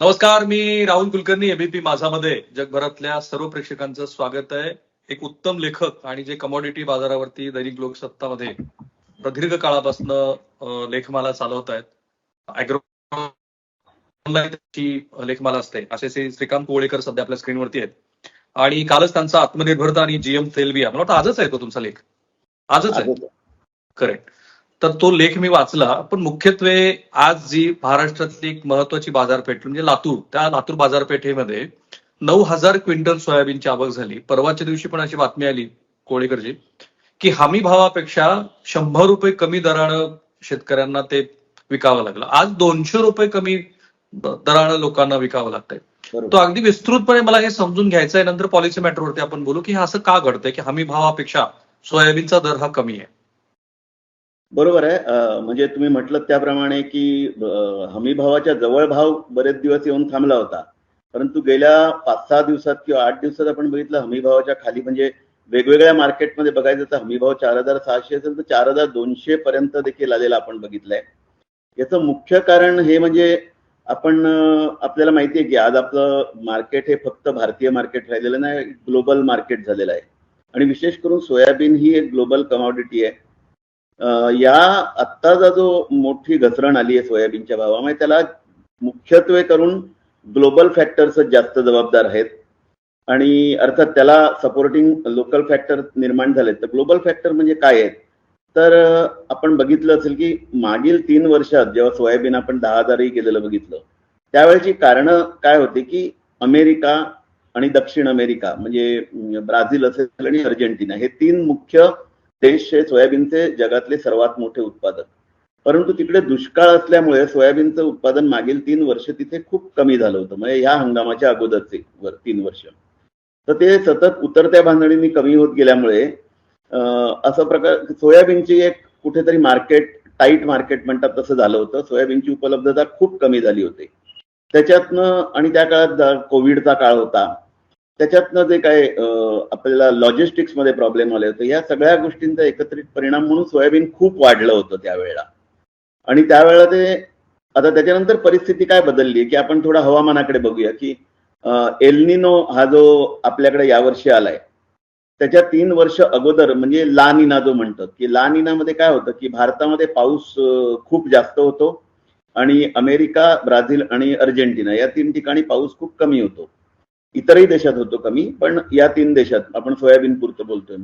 नमस्कार, मी राहुल कुलकर्णी. एबीपी माझामध्ये जगभरातल्या सर्व प्रेक्षकांचं स्वागत आहे. एक उत्तम लेखक आणि जे कमोडिटी बाजारावरती दैनिक लोकसत्तामध्ये प्रदीर्घ काळापासून लेखमाला चालवत आहेत, अॅग्रो लेखमाला असते, असे श्रीकांत कोळेकर सध्या आपल्या स्क्रीनवरती आहेत. आणि कालच त्यांचा आत्मनिर्भरता आणि जीएम तेलबिया, मला वाटतं आजच आहे तो तुमचा लेख, आजच आहे, करेक्ट. तर तो लेख मी वाचला. पण मुख्यत्वे आज जी महाराष्ट्रातली एक महत्वाची बाजारपेठ म्हणजे लातूर, त्या लातूर बाजारपेठेमध्ये 9,000 क्विंटल सोयाबीनची आवक झाली. परवाच्या दिवशी पण अशी बातमी आली कोळेकरजी की हमी भावापेक्षा 100 रुपये कमी दरानं शेतकऱ्यांना ते विकावं लागलं. आज 200 रुपये कमी दरानं लोकांना विकावं लागतंय. तो अगदी विस्तृतपणे मला हे समजून घ्यायचं आहे. नंतर पॉलिसी मॅटरवरती आपण बोलू की हे असं का घडतंय की हमी भावापेक्षा सोयाबीनचा दर हा कमी आहे. बरोबर आहे. म्हणजे तुम्ही म्हटलं त्याप्रमाणे की हमी भावाच्या जवळ भाव बरेच दिवस येऊन थांबला होता, परंतु गेल्या 5-6 दिवसात किंवा 8 दिवसात आपण बघितलं हमी भावाच्या खाली, म्हणजे वेगवेगळ्या मार्केटमध्ये बघायचं तर हमी भाव 4,600 असेल तर 4,200 पर्यंत देखील आलेला आपण बघितलंय. याचं मुख्य कारण हे म्हणजे आपल्याला माहिती आहे की आज आपलं मार्केट हे फक्त भारतीय मार्केट राहिलेलं नाही, ग्लोबल मार्केट झालेलं आहे. आणि विशेष करून सोयाबीन ही एक ग्लोबल कमॉडिटी आहे. या आत्ताचा जो मोठी घसरण आली आहे सोयाबीनच्या भावामध्ये, त्याला मुख्यत्वे करून ग्लोबल फॅक्टर्सच जास्त जबाबदार आहेत. आणि अर्थात त्याला सपोर्टिंग लोकल फॅक्टर निर्माण झालेत. तर ग्लोबल फॅक्टर म्हणजे काय आहेत, तर आपण बघितलं असेल की मागील 3 वर्षात जेव्हा सोयाबीन आपण 10,000ही गेलेलं बघितलं, त्यावेळेची कारणं काय होती की अमेरिका आणि दक्षिण अमेरिका म्हणजे ब्राझील असेल आणि अर्जेंटिना, हे 3 मुख्य देश हे सोयाबीनचे जगातले सर्वात मोठे उत्पादक. परंतु तिकडे दुष्काळ असल्यामुळे सोयाबीनचं उत्पादन मागील 3 वर्ष तिथे खूप कमी झालं होतं, म्हणजे ह्या हंगामाच्या अगोदरचे 3 वर्ष. तर ते सतत उतरत्या बांधणींनी कमी होत गेल्यामुळे असं प्रकार सोयाबीनची एक कुठेतरी मार्केट, टाईट मार्केट म्हणतात तसं झालं होतं. सोयाबीनची उपलब्धता खूप कमी झाली होती त्याच्यातनं. आणि त्या काळात कोविडचा काळ होता, त्याच्यातनं जे काय आपल्याला लॉजिस्टिक्स मध्ये प्रॉब्लेम आले होते, या सगळ्या गोष्टींचा एकत्रित परिणाम म्हणून सोयाबीन खूप वाढलं होतं त्यावेळेला. आणि त्यावेळेला ते आता त्याच्यानंतर परिस्थिती काय बदलली की आपण थोडा हवामानाकडे बघूया की एल्निनो हा जो आपल्याकडे यावर्षी आलाय, त्याच्या 3 वर्ष अगोदर म्हणजे ला निना जो म्हणतात की ला निनामध्ये काय होतं की भारतामध्ये पाऊस खूप जास्त होतो आणि अमेरिका, ब्राझील आणि अर्जेंटिना या 3 ठिकाणी पाऊस खूप कमी होतो. इतरही देशात होतो कमी, पण या 3 देशात आपण सोयाबीन पुरतं बोलतोय.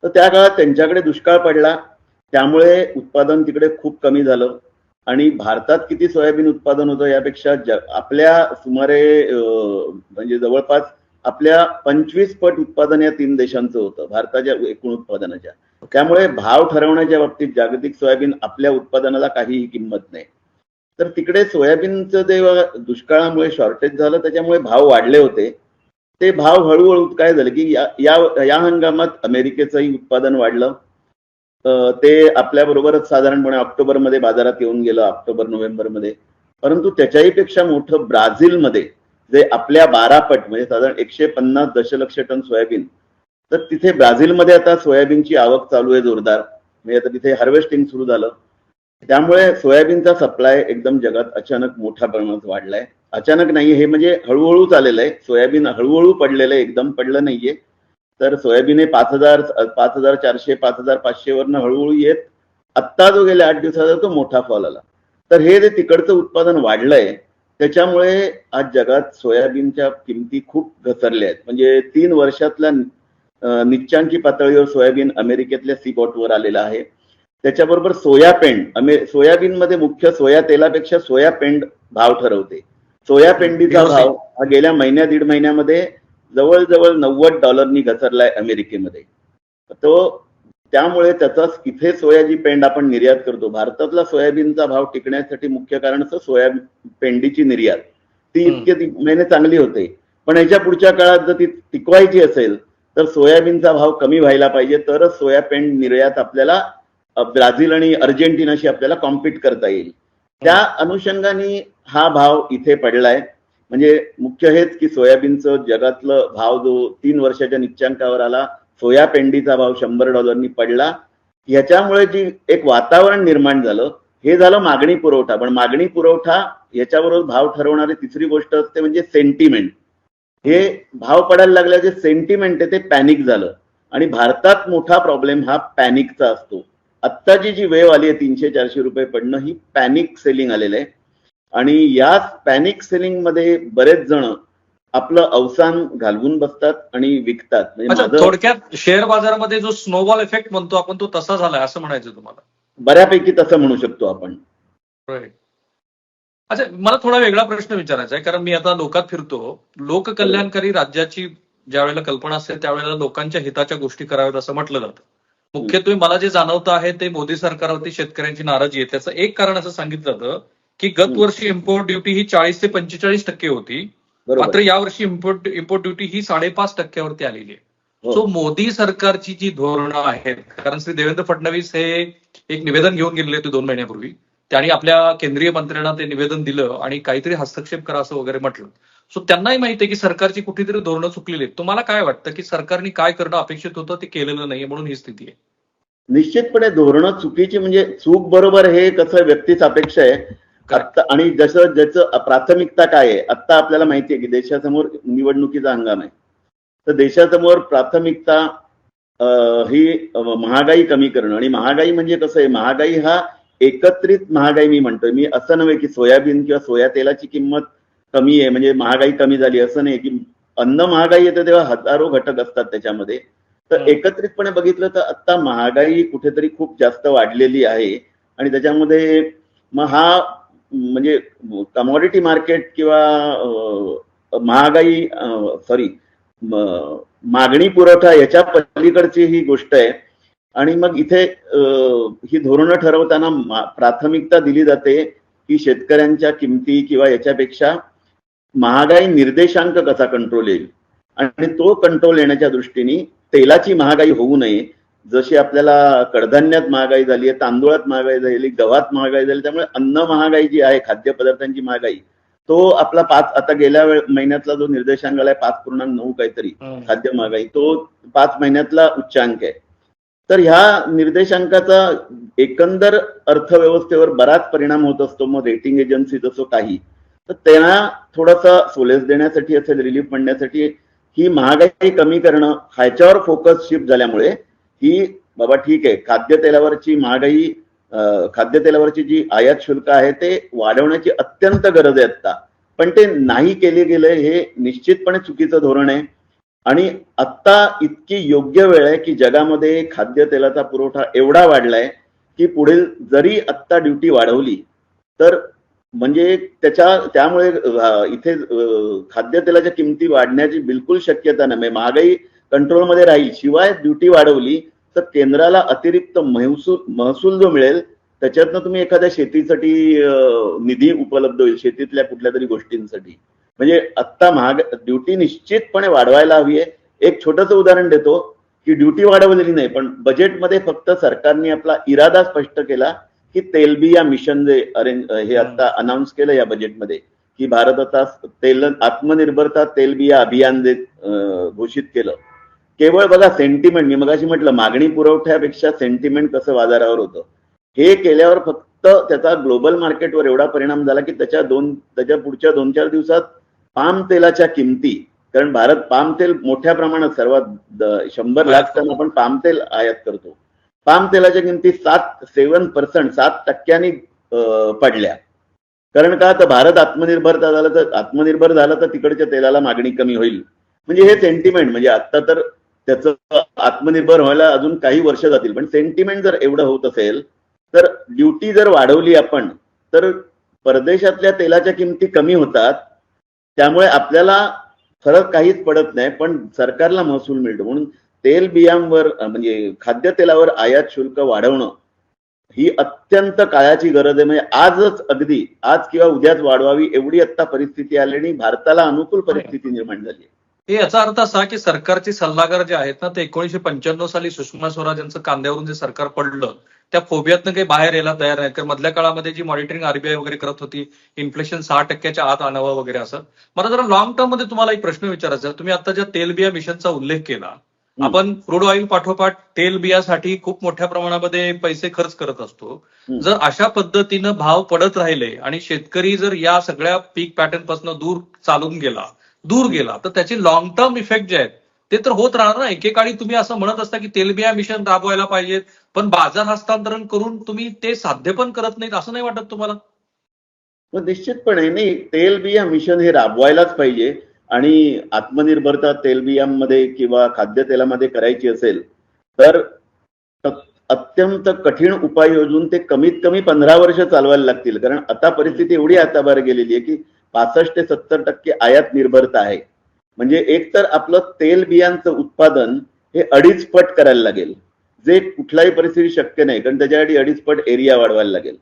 तर त्या काळात त्यांच्याकडे दुष्काळ पडला, त्यामुळे उत्पादन तिकडे खूप कमी झालं. आणि भारतात किती सोयाबीन उत्पादन होतं यापेक्षा आपल्या सुमारे म्हणजे जवळपास आपल्या 25 पट उत्पादन या 3 देशांचं होतं भारताच्या एकूण उत्पादनाच्या. त्यामुळे भाव ठरवण्याच्या बाबतीत जागतिक सोयाबीन आपल्या उत्पादनाला काहीही किंमत नाही. तर तिकडे सोयाबीनचं जेव्हा दुष्काळामुळे शॉर्टेज झालं, त्याच्यामुळे भाव वाढले होते. ते भाव हळूहळू काय झालं की या हंगामात अमेरिकेचंही उत्पादन वाढलं. ते आपल्याबरोबरच साधारणपणे ऑक्टोबरमध्ये बाजारात येऊन गेलं, ऑक्टोबर-नोव्हेंबरमध्ये. परंतु त्याच्याही पेक्षा मोठं ब्राझीलमध्ये, जे आपल्या 12 पट म्हणजे साधारण 150 दशलक्ष टन सोयाबीन, तर तिथे ब्राझीलमध्ये आता सोयाबीनची आवक चालू आहे जोरदार. म्हणजे आता तिथे हार्वेस्टिंग सुरू झालं. त्यामुळे सोयाबीनचा सप्लाय एकदम जगात अचानक मोठ्या प्रमाणात वाढलाय. अचानक नाहीये, हे म्हणजे हळूहळू चाललेलं आहे. सोयाबीन हळूहळू पडलेलं आहे, एकदम पडलं नाहीये. तर सोयाबीन हे 5,000, 5,400, 5,500 वरनं हळूहळू येत आत्ता जो गेल्या 8 दिवसाचा तो मोठा फॉल आला. तर हे जे तिकडचं उत्पादन वाढलंय, त्याच्यामुळे आज जगात सोयाबीनच्या किमती खूप घसरल्या आहेत. म्हणजे 3 वर्षातल्या निच्चांकी पातळीवर सोयाबीन अमेरिकेतल्या सीबॉटवर आलेला आहे. त्याच्याबरोबर सोयाबीनमध्ये मुख्य सोया तेलापेक्षा सोया पेंड भाव ठरवते. सोया पेंडीचा भाव हा गेल्या दीड महिन्यामध्ये जवळजवळ $90 घसरलाय अमेरिकेमध्ये. त्यामुळे त्याचा इथे सोयाची पेंड आपण निर्यात करतो, भारतातला सोयाबीनचा भाव टिकण्यासाठी मुख्य कारण असं सोया पेंडीची निर्यात, ती इतके महिने चांगली होते. पण याच्या पुढच्या काळात जर ती टिकवायची असेल तर सोयाबीनचा भाव कमी व्हायला पाहिजे, तरच सोया पेंड निर्यात आपल्याला ब्राझील आणि अर्जेंटिनाशी आपल्याला कॉम्पिट करता येईल. त्या अनुषंगाने हा भाव इथे पडलाय. म्हणजे मुख्य हेच की सोयाबीनचं जगातलं भाव जो 3 वर्षाच्या निच्चांकावर आला, सोया पेंडीचा भाव $100 पडला. ह्याच्यामुळे जी एक वातावरण निर्माण झालं हे झालं मागणी पुरवठा. पण मागणी पुरवठा याच्याबरोबर भाव ठरवणारी तिसरी गोष्ट असते म्हणजे सेंटिमेंट. हे भाव पडायला लागल्याचे सेंटिमेंट आहे ते पॅनिक झालं. आणि भारतात मोठा प्रॉब्लेम हा पॅनिकचा असतो. आत्ताची जी वेव आली आहे 300-400 रुपये पडणं, ही पॅनिक सेलिंग आलेलं आहे. आणि या पॅनिक सेलिंग मध्ये बरेच जण आपलं अवसान घालवून बसतात आणि विकतात. म्हणजे थोडक्यात शेअर बाजारामध्ये जो स्नोबॉल इफेक्ट म्हणतो आपण तो तसा झालाय असं म्हणायचं तुम्हाला? बऱ्यापैकी तसं म्हणू शकतो आपण. अच्छा, मला थोडा वेगळा प्रश्न विचारायचा आहे, कारण मी आता लोकात फिरतो. लोककल्याणकारी राज्याची ज्या वेळेला कल्पना असते त्यावेळेला लोकांच्या हिताच्या गोष्टी कराव्यात असं म्हटलं जातं. मुख्यत्वे मला जे जाणवतं आहे ते मोदी सरकारवरती शेतकऱ्यांची नाराजी आहे. त्याचं एक कारण असं सांगितलं जातं की गत वर्षी इम्पोर्ट ड्युटी ही 40 ते 45% होती, मात्र यावर्षी इम्पोर्ट ड्युटी ही 5.5% आलेली आहे. सो मोदी सरकारची जी धोरणं आहेत, कारण श्री देवेंद्र फडणवीस हे एक निवेदन घेऊन गेलेले होते 2 महिन्यापूर्वी. त्यांनी आपल्या केंद्रीय मंत्र्यांना ते निवेदन दिलं आणि काहीतरी हस्तक्षेप करा असं वगैरे म्हटलं. सो त्यांनाही माहिती आहे की सरकारची कुठेतरी धोरणं चुकलेली आहेत. तुम्हाला काय वाटतं की सरकारने काय करणं अपेक्षित होतं ते केलेलं नाहीये म्हणून ही स्थिती आहे? निश्चितपणे धोरणं चुकीची, म्हणजे चूक बरोबर हे कसं व्यक्तीच अपेक्षा आहे आता. आणि जसं ज्याचं प्राथमिकता काय आहे, आता आपल्याला माहिती आहे की देशासमोर निवडणुकीचा हंगाम आहे. तर देशासमोर प्राथमिकता ही महागाई कमी करणं. आणि महागाई म्हणजे कसं आहे, महागाई हा एकत्रित महागाई मी म्हणतोय. मी असं नव्हे की सोयाबीन किंवा सोया तेलाची किंमत कमी आहे म्हणजे महागाई कमी झाली, असं नाही. की अन्न महागाई येते तेव्हा हजारो घटक असतात त्याच्यामध्ये. तर एकत्रितपणे बघितलं तर आता महागाई कुठेतरी खूप जास्त वाढलेली आहे. आणि त्याच्यामध्ये मग हा म्हणजे कमॉडिटी मार्केट किंवा महागाई मागणी पुरवठा याच्या पलीकडची ही गोष्ट आहे. आणि मग इथे ही धोरणं ठरवताना प्राथमिकता दिली जाते की शेतकऱ्यांच्या किमती किंवा याच्यापेक्षा महागाई निर्देशांक कसा कंट्रोल येईल. आणि तो कंट्रोल येण्याच्या दृष्टीने तेलाची महागाई होऊ नये. जशी आपल्याला कडधान्यात महागाई झाली आहे, तांदूळात महागाई झाली, गव्हात महागाई झाली, त्यामुळे अन्न महागाई जी आहे, खाद्यपदार्थांची महागाई, तो आपला आता गेल्या महिन्यातला जो निर्देशांक आलाय 5.9 काहीतरी खाद्य महागाई, तो 5 महिन्यातला उच्चांक आहे. तर ह्या निर्देशांकाचा एकंदर अर्थव्यवस्थेवर बराच परिणाम होत असतो. मग रेटिंग एजन्सी जसं काही, तर त्यांना थोडासा सोलेस देण्यासाठी असेल, रिलीफ म्हणण्यासाठी ही महागाई कमी करणं ह्याच्यावर फोकस शिफ्ट झाल्यामुळे ही बाबा ठीक आहे, खाद्यतेलावरची महागाई, खाद्यतेलावरची जी आयात शुल्क आहे ते वाढवण्याची अत्यंत गरज आहे आता. पण ते नाही केले गेले हे निश्चितपणे चुकीचं धोरण आहे. आणि आत्ता इतकी योग्य वेळ आहे की जगामध्ये खाद्यतेलाचा पुरवठा एवढा वाढलाय की पुढील जरी आत्ता ड्युटी वाढवली तर म्हणजे त्यामुळे इथे खाद्यतेलाच्या किमती वाढण्याची बिलकुल शक्यता नाही. महागाई कंट्रोलमध्ये राहील. शिवाय ड्युटी वाढवली तर केंद्राला अतिरिक्त महसूल जो मिळेल त्याच्यातनं तुम्ही एखाद्या शेतीसाठी निधी उपलब्ध होईल, शेतीतल्या कुठल्या तरी गोष्टींसाठी. म्हणजे आत्ता ड्युटी निश्चितपणे वाढवायला हवी आहे. एक छोटंसं उदाहरण देतो की ड्युटी वाढवलेली नाही, पण बजेटमध्ये फक्त सरकारने आपला इरादा स्पष्ट केला की तेलबिया मिशन जे हे आता अनाऊन्स केलं या बजेटमध्ये की भारत आता आत्मनिर्भरता तेलबिया अभियान जे घोषित केलं. केवळ बघा सेंटिमेंट, मी मगाशी म्हटलं मागणी पुरवठ्यापेक्षा सेंटिमेंट कसं बाजारावर होतं, हे केल्यावर फक्त त्याचा ग्लोबल मार्केटवर एवढा परिणाम झाला की त्याच्या पुढच्या 2-4 दिवसात पाम तेलाच्या किमती, कारण भारत पाम तेल मोठ्या प्रमाणात सर्वात 100 लाख टन आपण पाम तेल आयात करतो. पाम तेलाच्या किमती 7% पडल्या. कारण का, तर भारत आत्मनिर्भर झालं तर तिकडच्या तेलाला मागणी कमी होईल. म्हणजे हे सेंटिमेंट, म्हणजे आता तर त्याचं आत्मनिर्भर व्हायला अजून काही वर्ष जातील, पण सेंटिमेंट जर एवढं होत असेल तर ड्युटी जर वाढवली आपण तर परदेशातल्या तेलाच्या किमती कमी होतात. त्यामुळे आपल्याला फरक काहीच पडत नाही, पण सरकारला महसूल मिळतो. म्हणून तेल बियांवर म्हणजे खाद्यतेलावर आयात शुल्क वाढवणं ही अत्यंत काळाची गरज आहे. म्हणजे आज किंवा उद्याच वाढवावी एवढी आता परिस्थिती आली आणि भारताला अनुकूल परिस्थिती निर्माण झाली. याचा अर्थ असा की सरकारचे सल्लागार जे आहेत ना ते 1995 साली सुषमा स्वराज यांचं कांद्यावरून जे सरकार पडलं त्या फोबियातनं काही बाहेर यायला तयार नाही. कारण मधल्या काळामध्ये जी मॉनिटरिंग आरबीआय वगैरे करत होती, इन्फ्लेशन 6% आत आणावं वगैरे असं. मला जरा लॉंग टर्म मध्ये तुम्हाला एक प्रश्न विचारायचा, तुम्ही आता ज्या तेलबिया मिशनचा उल्लेख केला आपण क्रूड ऑइल पाठोपाठ तेल बियासाठी खूप मोठ्या प्रमाणामध्ये पैसे खर्च करत असतो. जर अशा पद्धतीनं भाव पडत राहिले आणि शेतकरी जर या सगळ्या पीक पॅटर्न पासून दूर गेला तर त्याचे लॉंग टर्म इफेक्ट जे आहेत ते तर होत राहणार ना. एकेकाळी तुम्ही असं म्हणत असता की तेलबिया मिशन राबवायला पाहिजेत, पण बाजार हस्तांतरण करून तुम्ही ते साध्य पण करत नाहीत, असं नाही वाटत तुम्हाला? मग निश्चितपणे नाही, तेलबिया मिशन हे राबवायलाच पाहिजे. आणि आत्मनिर्भरता तेलबियांमध्ये किंवा खाद्यतेलामध्ये करायची असेल तर अत्यंत कठीण उपाय योजून ते कमीत कमी 15 वर्ष चालवायला लागतील. कारण आता परिस्थिती एवढी हाताबाहेर गेलेली आहे की 65 ते 70% आयात निर्भरता आहे. म्हणजे एक तर आपलं तेल बियांचं उत्पादन हे 2.5 पट करायला लागेल, जे कुठल्याही परिस्थिती शक्य नाही, कारण त्याच्यासाठी 2.5 पट एरिया वाढवायला लागेल.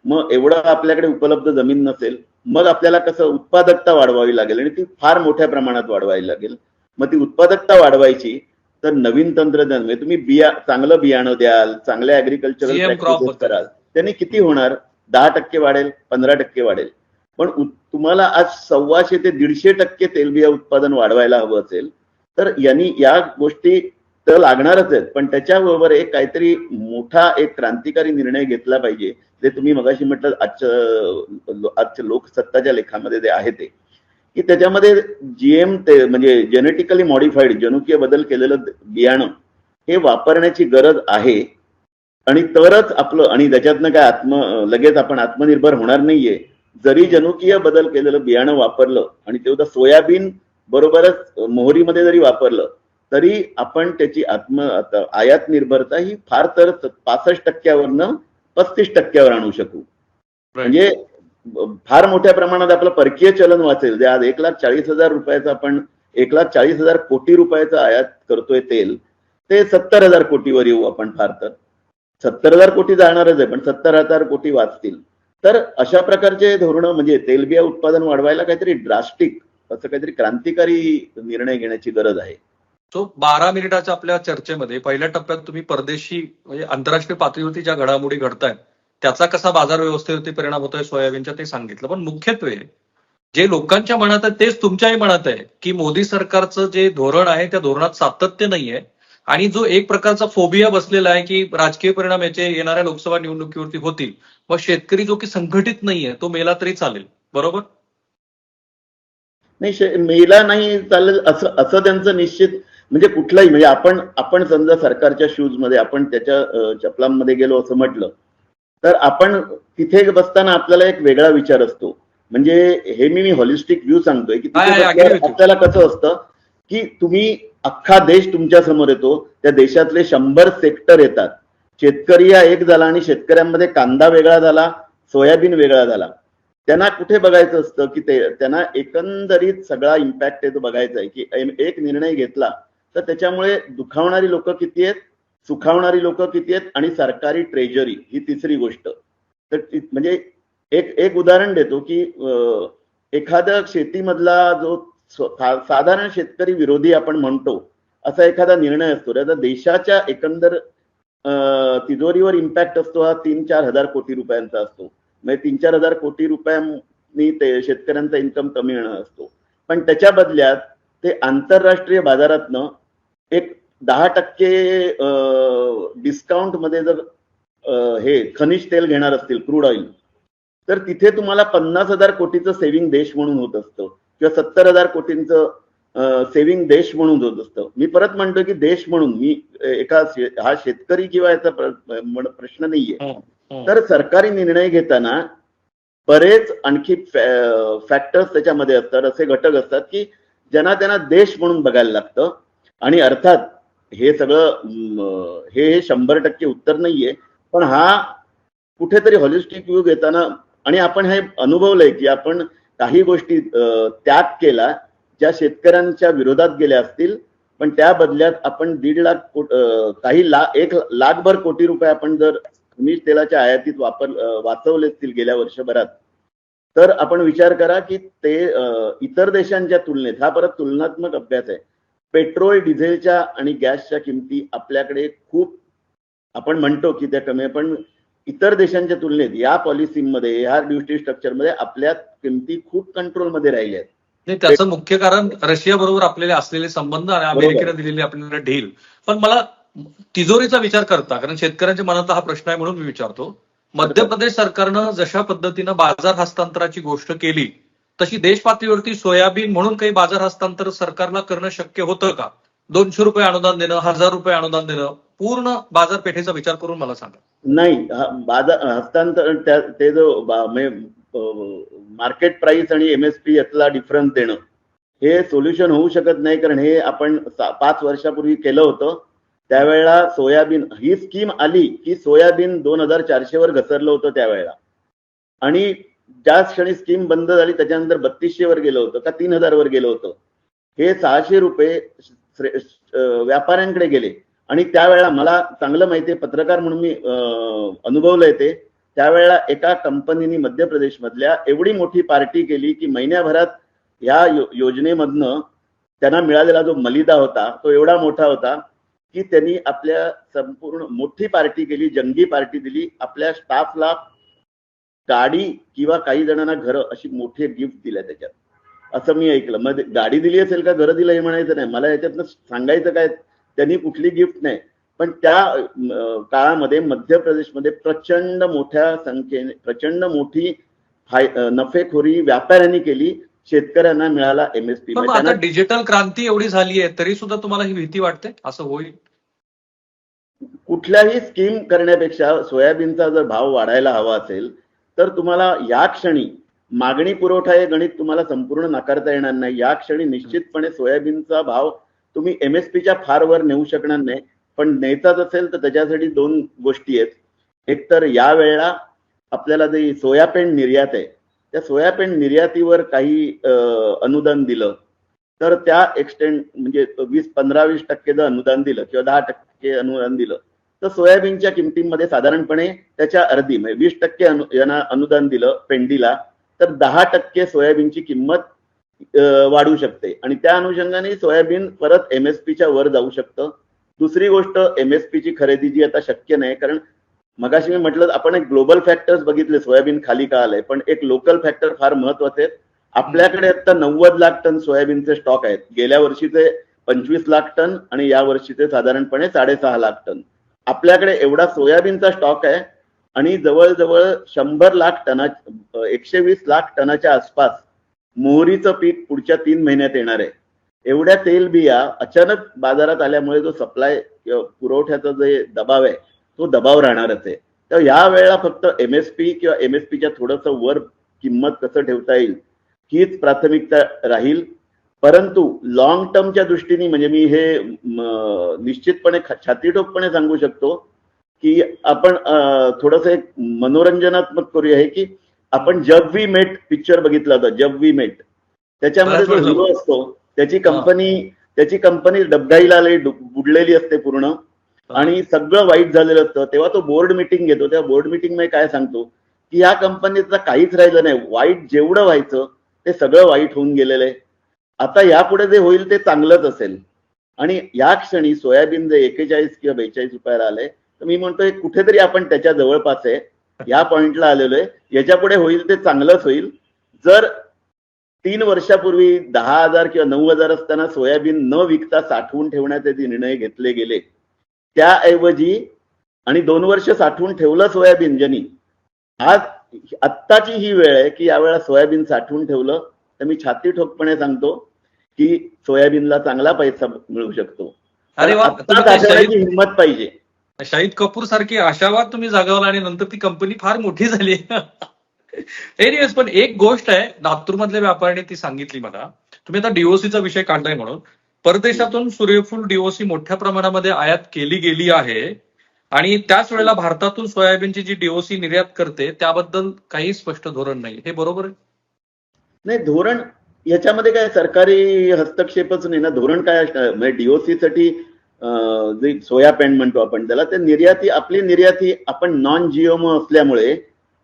मग एवढं आपल्याकडे उपलब्ध जमीन नसेल, मग आपल्याला कसं उत्पादकता वाढवावी लागेल आणि ती फार मोठ्या प्रमाणात वाढवावी लागेल. मग ती उत्पादकता वाढवायची तर नवीन तंत्रज्ञान म्हणजे तुम्ही चांगलं बियाणं द्याल, चांगल्या ऍग्रिकल्चरल प्रॅक्टिसेस कराल, त्यांनी किती होणार? 10% वाढेल, 15% वाढेल. पण तुम्हाला आज 125 ते 150% तेलबिया उत्पादन वाढवायला हवं असेल तर या गोष्टी तर लागणारच आहेत. पण त्याच्याबरोबर एक काहीतरी मोठा एक क्रांतिकारी निर्णय घेतला पाहिजे, जे तुम्ही मगाशी म्हटलं आजच्या लोकसत्ताच्या लेखामध्ये जे आहे ते, की त्याच्यामध्ये जीएम ते म्हणजे जेनेटिकली मॉडिफाईड जनुकीय बदल केलेलं बियाणं हे वापरण्याची गरज आहे. आणि तरच आपलं, आणि त्याच्यातनं काय लगेच आपण आत्मनिर्भर होणार नाहीये. जरी जनुकीय बदल केलेलं बियाणं वापरलं आणि तेवढं सोयाबीन बरोबरच मोहरीमध्ये जरी वापरलं तरी आपण त्याची आयात निर्भरता ही फार तर 65%वरनं 35%वर आणू शकू. म्हणजे फार मोठ्या प्रमाणात आपलं परकीय चलन वाचेल. जे आज 1,40,000 रुपयाचं आपण 1,40,000 कोटी रुपयाचं आयात करतोय तेल, ते 70,000 कोटीवर येऊ आपण. फार तर 70,000 कोटी जाणारच आहे, पण 70,000 कोटी वाचतील. तर अशा प्रकारचे धोरणं म्हणजे तेलबिया उत्पादन वाढवायला काहीतरी ड्रास्टिक असं काहीतरी क्रांतिकारी निर्णय घेण्याची गरज आहे. सो 12 मिनिटाच्या आपल्या चर्चेमध्ये पहिल्या टप्प्यात तुम्ही परदेशी म्हणजे आंतरराष्ट्रीय पातळीवरती ज्या घडामोडी घडतायत त्याचा कसा बाजार व्यवस्थेवरती परिणाम होतोय सोयाबीनच्या, ते सांगितलं. पण मुख्यत्वे जे लोकांच्या मनात आहे तेच तुमच्याही मनात आहे की मोदी सरकारचं जे धोरण आहे त्या धोरणात सातत्य नाहीये आणि जो एक प्रकारचा फोबिया बसलेला आहे की राजकीय परिणाम याचे येणाऱ्या लोकसभा निवडणुकीवरती होतील, मग शेतकरी जो की संघटित नाहीये तो मेला तरी चालेल, बरोबर? नाही, मेला नाही चालेल असं त्यांचं निश्चित. म्हणजे कुठलाही म्हणजे आपण समजा सरकारच्या शूज मध्ये आपण त्याच्या चपलांमध्ये गेलो असं म्हटलं तर आपण तिथे बसताना आपल्याला एक वेगळा विचार असतो. म्हणजे हे मी हॉलिस्टिक व्ह्यू सांगतोय की आपल्याला कसं असतं की तुम्ही अख्खा देश तुमच्या समोर येतो, त्या देशातले 100 सेक्टर येतात. शेतकरी हा एक झाला आणि शेतकऱ्यांमध्ये कांदा वेगळा झाला, सोयाबीन वेगळा झाला. त्यांना कुठे बघायचं असतं की त्यांना एकंदरीत सगळा इम्पॅक्ट आहे तो बघायचा आहे की एक निर्णय घेतला तर त्याच्यामुळे दुखावणारी लोक किती आहेत, सुखावणारी लोक किती आहेत, आणि सरकारी ट्रेजरी ही तिसरी गोष्ट. तर म्हणजे एक उदाहरण देतो की एखादा शेतीमधला जो साधारण शेतकरी विरोधी आपण म्हणतो असा एखादा निर्णय असतो, त्याचा देशाच्या एकंदर तिजोरीवर इम्पॅक्ट असतो हा 3-4 हजार कोटी रुपयांचा असतो. म्हणजे 3-4 हजार कोटी रुपयांनी ते शेतकऱ्यांचा इन्कम कमी येणं असतो. पण त्याच्या बदल्यात ते आंतरराष्ट्रीय बाजारातनं एक 10% डिस्काउंट मध्ये जर हे खनिज तेल घेणार असतील, क्रूड ऑइल, तर तिथे तुम्हाला 50,000 कोटीचं सेव्हिंग देश म्हणून होत असतं किंवा 70,000 कोटींचं सेव्हिंग देश म्हणून होत असतं. मी परत म्हणतो की देश म्हणून, मी हा शेतकरी किंवा याचा प्रश्न नाहीये. तर सरकारी निर्णय घेताना बरेच आणखी फॅक्टर्स त्याच्यामध्ये असतात, असे घटक असतात की ज्यांना त्यांना देश म्हणून बघायला लागतं. आणि अर्थात हे सगळं हे 100% उत्तर नाहीये, पण हा कुठेतरी हॉलिस्टिक व्ह्यू घेताना, आणि आपण हे अनुभवलंय की आपण काही गोष्टी त्याग केला ज्या शेतकऱ्यांच्या विरोधात गेल्या असतील, पण त्या बदल्यात आपण 1.5 लाख 1 लाखभर कोटी रुपये आपण जर खनिज तेलाच्या आयातीत वाचवले असतील गेल्या वर्षभरात, तर आपण विचार करा की ते इतर देशांच्या तुलनेत, हा परत तुलनात्मक अभ्यास आहे, पेट्रोल डिझेलच्या आणि गॅसच्या किमती आपल्याकडे खूप, आपण म्हणतो की त्या कमी, पण इतर देशांच्या तुलनेत या पॉलिसीमध्ये, या ड्युटी स्ट्रक्चरमध्ये आपल्या किमती खूप कंट्रोलमध्ये राहिल्या आहेत. नाही, त्याचं मुख्य कारण रशिया बरोबर आपल्याला असलेले संबंध आणि अमेरिकेने दिलेली आपल्याला ढील. पण मला तिजोरीचा विचार करता, कारण शेतकऱ्यांच्या मनातला हा प्रश्न आहे म्हणून मी विचारतो. मध्य प्रदेश सरकारनं जशा पद्धतीनं बाजार हस्तांतराची गोष्ट केली तशी देश पातळीवरती सोयाबीन म्हणून काही बाजार हस्तांतर सरकारला करणं शक्य होतं का? 200 रुपये अनुदान देणं, 1000 रुपये अनुदान देणं, पूर्ण बाजारपेठेचा विचार करून मला सांगा. नाही, बाजार हस्तांतरण ते जो मार्केट प्राइस आणि एमएसपी यातला डिफरन्स देणं हे सोल्युशन होऊ शकत नाही, कारण हे आपण 5 वर्षापूर्वी केलं होतं. त्यावेळेला सोयाबीन ही स्कीम आली की सोयाबीन 2400 वर घसरलं होतं त्यावेळेला, आणि ज्या क्षणी स्कीम बंद झाली त्याच्यानंतर 3200 वर गेलं होतं का 3000 वर गेलं होतं. हे 600 रुपये व्यापाऱ्यांकडे गेले. आणि त्यावेळेला मला चांगलं माहितीये, पत्रकार म्हणून मी अनुभवलंय ते. त्यावेळेला एका कंपनीने मध्य प्रदेशमधल्या एवढी मोठी पार्टी केली की महिन्याभरात या योजनेमधनं त्यांना मिळालेला जो मलिदा होता तो एवढा मोठा होता की त्यांनी आपल्या संपूर्ण मोठी पार्टी केली, जंगी पार्टी दिली. आपल्या स्टाफला गाडी किंवा काही जणांना घरं अशी मोठी गिफ्ट दिल्या त्याच्यात, असं मी ऐकलं. मग गाडी दिली असेल का घरं दिलं हे म्हणायचं नाही मला, याच्यातनं सांगायचं काय, त्यांनी कुठली गिफ्ट नाही. पण त्या काळामध्ये मध्य प्रदेशमध्ये प्रचंड मोठ्या संख्येने प्रचंड मोठी नफेखोरी व्यापाऱ्यांनी केली. शेतकऱ्यांना मिळाला एमएसपी. आता डिजिटल क्रांती एवढी झाली आहे तरी सुद्धा तुम्हाला ही भीती वाटते असं होईल? कुठल्याही स्कीम करण्यापेक्षा सोयाबीनचा जर भाव वाढायला हवा असेल तर तुम्हाला या क्षणी मागणी पुरवठा हे गणित तुम्हाला संपूर्ण नाकारता येणार नाही. या क्षणी निश्चितपणे सोयाबीनचा भाव तुम्ही एमएसपीच्या फार वर नेऊ शकणार नाही. पण न्यायचाच असेल तर त्याच्यासाठी 2 गोष्टी आहेत. एक तर या वेळेला आपल्याला जे सोयाबीन निर्यात आहे त्या सोयाबीन निर्यातीवर काही अनुदान दिलं तर त्या एक्सटेंड म्हणजे 15-20% जर अनुदान दिलं किंवा 10% अनुदान दिलं तर सोयाबीनच्या किमतीमध्ये साधारणपणे त्याच्या अर्धी म्हणजे 20% यांना अनुदान दिलं पेंडीला तर 10% सोयाबीनची किंमत वाढू शकते आणि त्या अनुषंगाने सोयाबीन परत एमएसपीच्या वर जाऊ शकतं. दुसरी गोष्ट, एमएसपीची खरेदी जी आता शक्य नाही, कारण मगाशी मी म्हटलं आपण एक ग्लोबल फॅक्टर्स बघितले सोयाबीन खाली का आलंय, पण एक लोकल फॅक्टर फार महत्वाचे आहेत. आपल्याकडे आता 90 लाख टन सोयाबीनचे स्टॉक आहेत. गेल्या वर्षीचे 25 लाख टन आणि या वर्षीचे साधारणपणे 6.5 लाख टन. आपल्याकडे एवढा सोयाबीनचा स्टॉक आहे आणि जवळजवळ 100 लाख टना 120 लाख टनाच्या आसपास मोहरीचं पीक पुढच्या 3 महिन्यात येणार आहे. एवढ्या तेलबिया अचानक बाजारात आल्यामुळे जो सप्लाय किंवा पुरवठ्याचा जे दबाव आहे तो दबाव राहणारच आहे. तर या वेळेला फक्त एमएसपी किंवा एमएसपीच्या थोडंसं वर किंमत कसं ठेवता येईल हीच प्राथमिकता राहील. परंतु लॉंग टर्मच्या दृष्टीने म्हणजे मी हे निश्चितपणे छातीठोकपणे सांगू शकतो की आपण थोडंसं एक मनोरंजनात्मक करूया हे की आपण जब वी मेट पिक्चर बघितला होता. जब वी मेट त्याच्यामध्ये जो हिरो असतो त्याची कंपनी डबघाईला बुडलेली असते पूर्ण आणि सगळं वाईट झालेलं असतं. तेव्हा तो बोर्ड मिटिंग घेतो. त्या बोर्ड मिटिंग मध्ये काय सांगतो की या कंपनीचं काहीच राहिलं नाही, वाईट जेवढं व्हायचं ते सगळं वाईट होऊन गेलेलं आहे. आता यापुढे जे होईल ते चांगलंच असेल. आणि या क्षणी सोयाबीन जे 41 किंवा 42 रुपयाला आलंय तर मी म्हणतोय कुठेतरी आपण त्याच्या जवळपास आहे, या पॉइंटला आलेलो आहे. याच्या पुढे होईल ते चांगलंच होईल. जर 3 वर्षापूर्वी 10,000 किंवा 9,000 असताना सोयाबीन न विकता साठवून ठेवण्याचे जे निर्णय घेतले गेले त्याऐवजी आणि 2 वर्ष साठवून ठेवलं सोयाबीन ज्यांनी, आज आत्ताची ही वेळ आहे की यावेळेला सोयाबीन साठवून ठेवलं तर मी छाती ठोकपणे सांगतो की सोयाबीनला चांगला पैसा मिळू शकतो. अरे वा, हिंमत पाहिजे. शाहिद कपूर सारखी आशावाद तुम्ही जागवला आणि नंतर ती कंपनी फार मोठी झाली. एनिवेज, पण एक गोष्ट आहे नागपूरमधल्या व्यापाऱ्याने ती सांगितली मला. तुम्ही आता डीओसीचा विषय काढलाय म्हणून परदेशातून सूर्यफूल डीओसी मोठ्या प्रमाणामध्ये आयात केली गेली आहे आणि त्याच वेळेला भारतातून सोयाबीनची जी डीओसी निर्यात करते त्याबद्दल काही स्पष्ट धोरण नाही. हे बरोबर आहे? नाही, धोरण याच्यामध्ये काय सरकारी हस्तक्षेपच नाही ना. धोरण काय असणार म्हणजे डीओसी साठी जे सोयाबीन म्हणतो आपण त्याला, ते निर्याती आपली निर्याती आपण नॉन जीएमओ असल्यामुळे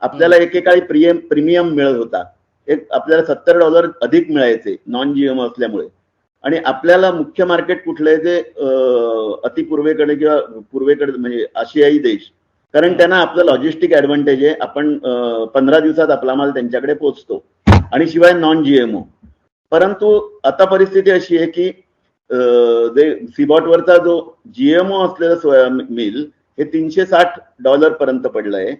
आपल्याला एकेकाळी प्रीमियम मिळत होता. एक आपल्याला $70 अधिक मिळायचे नॉन जीएमओ असल्यामुळे. आणि आपल्याला मुख्य मार्केट कुठलं आहे ते अतिपूर्वेकडे किंवा पूर्वेकडे म्हणजे आशियाई देश, कारण त्यांना आपलं लॉजिस्टिक ऍडव्हान्टेज आहे. आपण 15 दिवसात आपला माल त्यांच्याकडे पोहोचतो आणि शिवाय नॉन जीएमओ. परंतु आता परिस्थिती अशी आहे की जे सीबॉटवरचा जो जीएमओ असलेलं सोया मिल हे $360 पर्यंत पडलंय.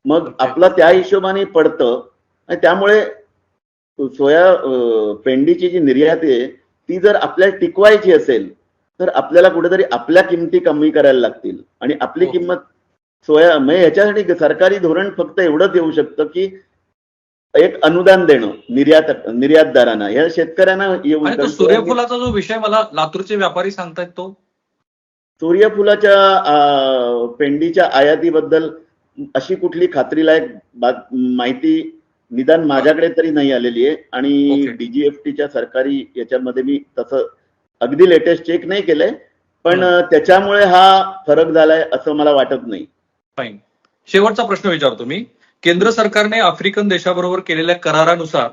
मग आपला त्या हिशोबाने पडतं आणि त्यामुळे सोया पेंडीची जी निर्यात आहे ती जर आपल्याला टिकवायची असेल तर आपल्याला कुठेतरी आपल्या किमती कमी करायला लागतील आणि आपली किंमत सोया म्हणजे याच्यासाठी सरकारी धोरण फक्त एवढंच येऊ शकतं की एक अनुदान देणं निर्यातदारांना, या शेतकऱ्यांना येऊ आणि तो सूर्यफुलाचा जो विषय मला लातूरचे व्यापारी सांगतायत तो सूर्यफुलाच्या पेंडीच्या आयातीबद्दल अशी कुठली खात्रीलायक माहिती निदान माझ्याकडे तरी नाही आलेली आहे आणि डीजीएफटीच्या सरकारी याच्यामध्ये मी तसं अगदी लेटेस्ट चेक नाही केलंय, पण त्याच्यामुळे हा फरक झालाय असं मला वाटत नाही. फाईन. शेवटचा प्रश्न विचारतो मी. केंद्र सरकारने आफ्रिकन देशाबरोबर केलेल्या करारानुसार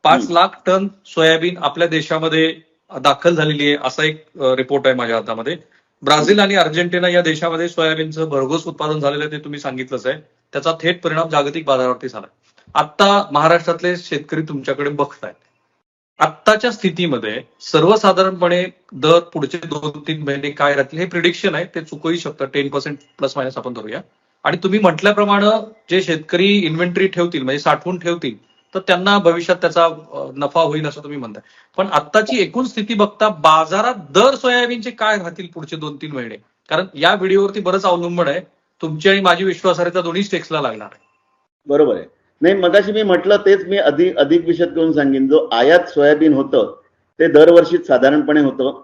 5 लाख टन सोयाबीन आपल्या देशामध्ये दाखल झालेली आहे असा एक रिपोर्ट आहे माझ्या हातामध्ये. ब्राझील आणि अर्जेंटिना या देशामध्ये सोयाबीनचं भरघोस उत्पादन झालेलं आहे ते तुम्ही सांगितलंच आहे. त्याचा थेट परिणाम जागतिक बाजारावरती झाला. आता महाराष्ट्रातले शेतकरी तुमच्याकडे बघतायत. आत्ताच्या स्थितीमध्ये सर्वसाधारणपणे दर पुढचे 2-3 महिने काय राहतील हे प्रिडिक्शन आहे, ते चुकूही शकतं. 10% प्लस मायनस आपण धरूया. आणि तुम्ही म्हटल्याप्रमाणे जे शेतकरी इन्व्हेंटरी ठेवतील म्हणजे साठवून ठेवतील तर त्यांना भविष्यात त्याचा नफा होईल असं तुम्ही म्हणताय. पण आत्ताची एकूण स्थिती बघता बाजारात दर सोयाबीनचे काय राहतील पुढचे 2-3 महिने? कारण या व्हिडिओवरती बरंच अवलंबन आहे. तुमची आणि माझी विश्वासार्हता दोन्ही स्टेक्सला लागणार आहे. बरोबर आहे. नाही, मगाशी मी म्हटलं तेच मी अधिक विशद करून सांगेन. जो आयात सोयाबीन होतं ते दरवर्षी साधारणपणे होतं.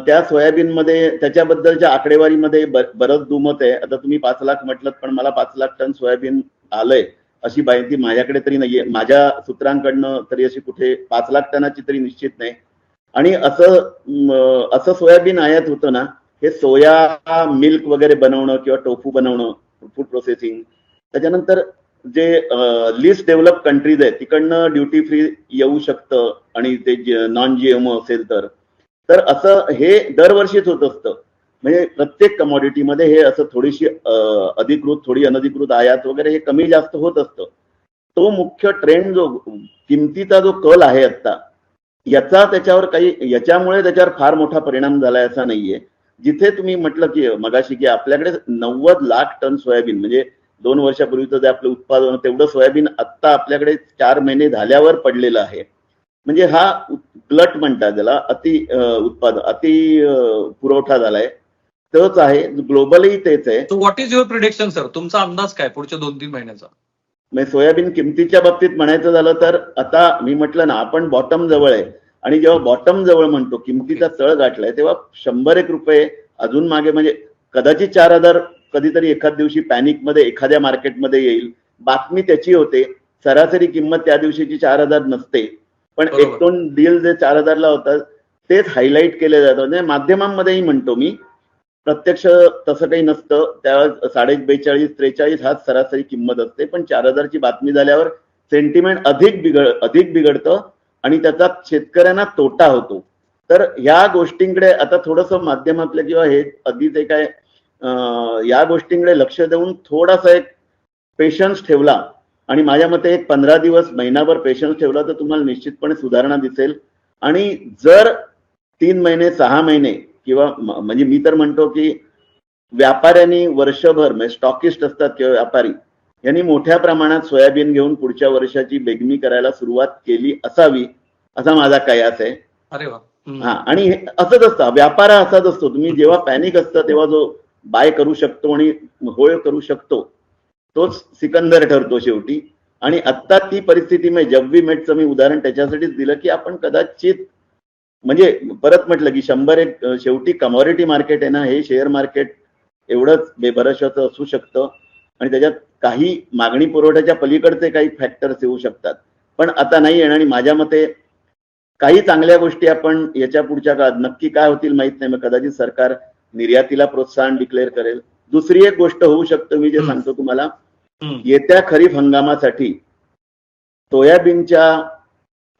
त्या सोयाबीनमध्ये त्याच्याबद्दलच्या आकडेवारीमध्ये बरंच दुमत आहे. आता तुम्ही 5 लाख म्हटलं, पण मला 5 लाख टन सोयाबीन आलंय अशी माहिती माझ्याकडे तरी नाहीये. माझ्या सूत्रांकडनं तरी अशी कुठे 5 लाख टनाची तरी निश्चित नाही. आणि असं सोयाबीन आयात होतं ना, हे सोया मिल्क वगैरे बनवणं किंवा टोफू बनवणं, फूड प्रोसेसिंग, त्याच्यानंतर जे लिस्ट डेव्हलप कंट्रीज आहेत तिकडनं ड्युटी फ्री येऊ शकतं आणि ते नॉन जीएमओ असेल तर असं हे दरवर्षीच होत असतं. म्हणजे प्रत्येक कमॉडिटीमध्ये हे असं थोडीशी अधिकृत थोडी अनधिकृत आयात वगैरे हे कमी जास्त होत असतं. तो मुख्य ट्रेंड जो किमतीचा जो कल आहे आता याच्यामुळे त्याच्यावर फार मोठा परिणाम झालाय असा नाहीये. जिथे तुम्ही म्हटलं की मगाशी की आपल्याकडे 90 लाख टन सोयाबीन म्हणजे 2 वर्षापूर्वीचं जे आपलं उत्पादन तेवढं सोयाबीन आत्ता आपल्याकडे 4 महिने झाल्यावर पडलेलं आहे. म्हणजे हा गलट म्हणतात त्याला, अति पुरवठा झालाय. तोच आहे ग्लोबली, तेच आहे. So what is your prediction sir? तुमचा अंदाज काय पुढच्या 2-3 महिन्याचा? म्हणजे सोयाबीन किमतीच्या बाबतीत म्हणायचं झालं तर आता मी म्हटलं ना, आपण बॉटम जवळ आहे आणि जेव्हा बॉटम जवळ म्हणतो किमतीचा तळ गाठलाय तेव्हा 100 रुपये अजून मागे म्हणजे कदाचित 4000 कधीतरी एखाद दिवशी पॅनिकमध्ये एखाद्या मार्केटमध्ये येईल. बातमी त्याची होते. सरासरी किंमत त्या दिवशीची 4000 नसते, पण 1-2 डील जे 4000ला होतात तेच हायलाईट केले जातात. म्हणजे माध्यमांमध्येही म्हणतो मी, प्रत्यक्ष तसं काही नसतं. त्या 42-43 हाच सरासरी किंमत असते, पण 4000 ची बातमी झाल्यावर सेंटिमेंट अधिक बिघडतं आणि त्याचा शेतकऱ्यांना तोटा होतो. तर ह्या गोष्टींकडे आता थोडंसं माध्यमातलं किंवा हे आधी ते काय या गोष्टींकडे लक्ष देऊन थोडासा एक पेशन्स ठेवला आणि माझ्या मते एक 15 दिवस महिनाभर पेशन्स ठेवला तर तुम्हाला निश्चितपणे सुधारणा दिसेल. आणि जर 3 महिने 6 महिने किंवा म्हणजे मी तर म्हणतो की व्यापाऱ्यांनी वर्षभर म्हणजे स्टॉकिस्ट असतात किंवा व्यापारी यांनी मोठ्या प्रमाणात सोयाबीन घेऊन पुढच्या वर्षाची बेगमी करायला सुरुवात केली असावी असा माझा कयास आहे. अरे वा. हा, आणि असंच असतं, व्यापार असाच असतो. तुम्ही जेव्हा पॅनिक असतं तेव्हा जो बाय करू शकतो आणि होल्ड करू शकतो तोच सिकंदर ठरतो शेवटी. आणि आता ती परिस्थिती म्हणजे जब्बी मेटचं मी उदाहरण त्याच्यासाठीच दिलं की आपण कदाचित म्हणजे परत म्हटलं की 100 शेवटी कमॉडिटी मार्केट आहे ना, हे शेअर मार्केट एवढंच बेभरवशाचं असू शकतं आणि त्याच्यात काही मागणी पुरवठ्याच्या पलीकडचे काही फॅक्टर्स येऊ शकतात, पण आता नाही येणार. आणि माझ्या मते काही चांगल्या गोष्टी आपण याच्या पुढच्या काळात नक्की काय होतील माहित नाही. मग कदाचित सरकार निर्यातीला प्रोत्साहन डिक्लेअर करेल. दुसरी एक गोष्ट होऊ शकतं, मी जे सांगतो तुम्हाला, येत्या खरीप हंगामासाठी सोयाबीनच्या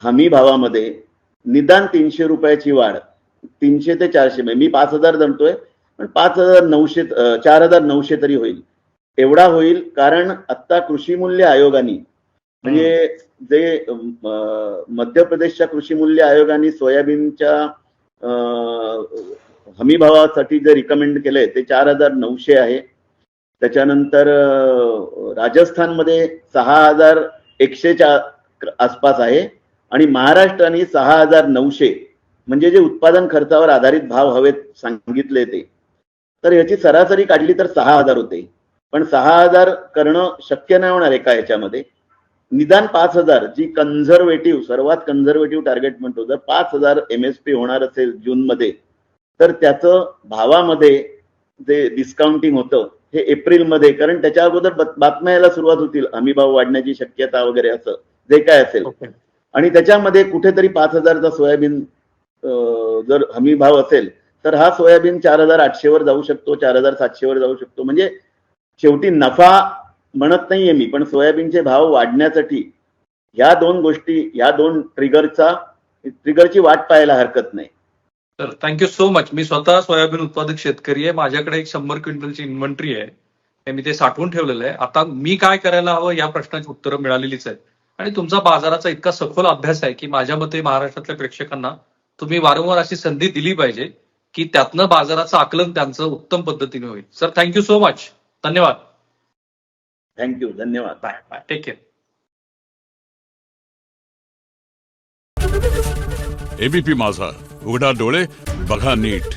हमी भावामध्ये निदान 300 रुपयाची वाढ, 300 ते 400, मी 5000 धरतोय, पण 4900 तरी होईल. एवढा होईल कारण आता कृषी मूल्य आयोगाने म्हणजे जे मध्य प्रदेशच्या कृषी मूल्य आयोगाने सोयाबीनच्या हमीभावासाठी जे रिकमेंड केलंय ते 4,900 आहे. त्याच्यानंतर राजस्थानमध्ये 6,100च्या आसपास आहे आणि महाराष्ट्राने 6,900 म्हणजे जे उत्पादन खर्चावर आधारित भाव हवेत सांगितले ते, तर याची सरासरी काढली तर 6,000 होते. पण 6,000 करणं शक्य नाही होणार एका याच्यामध्ये. निदान 5,000 जी कन्झर्वेटिव्ह, सर्वात कन्झर्वेटिव्ह टार्गेट म्हणतो, जर 5,000 MSP होणार असेल जूनमध्ये, तर त्याचं भावामध्ये जे डिस्काउंटिंग होतं हे एप्रिलमध्ये, कारण त्याच्या अगोदर बातम्या यायला सुरुवात होतील हमीभाव वाढण्याची शक्यता वगैरे असं जे काय असेल. आणि त्याच्यामध्ये कुठेतरी 5,000चा सोयाबीन जर हमी भाव असेल तर हा सोयाबीन 4,800 वर जाऊ शकतो, 4,700 वर जाऊ शकतो. म्हणजे शेवटी नफा म्हणत नाहीये मी, पण सोयाबीनचे भाव वाढण्यासाठी या दोन गोष्टी, या दोन ट्रिगरची वाट पाहायला हरकत नाही. तर थँक्यू सो मच. मी स्वतः सोयाबीन उत्पादक शेतकरी आहे. माझ्याकडे एक 100 क्विंटलची इन्व्हेंटरी आहे. मी ते साठवून ठेवलेलं आहे. आता मी काय करायला हवं या प्रश्नाची उत्तरं मिळालेलीच आहेत. आणि तुमचा बाजाराचा इतका सखोल अभ्यास आहे की माझ्या मते महाराष्ट्रातल्या प्रेक्षकांना तुम्ही वारंवार अशी संधी दिली पाहिजे की त्यातनं बाजाराचं आकलन त्यांचं उत्तम पद्धतीने होईल. Sir thank you so much. धन्यवाद. थँक्यू. धन्यवाद. Bye bye. Take care. ABP Majha, उघडा डोळे बघा नीट.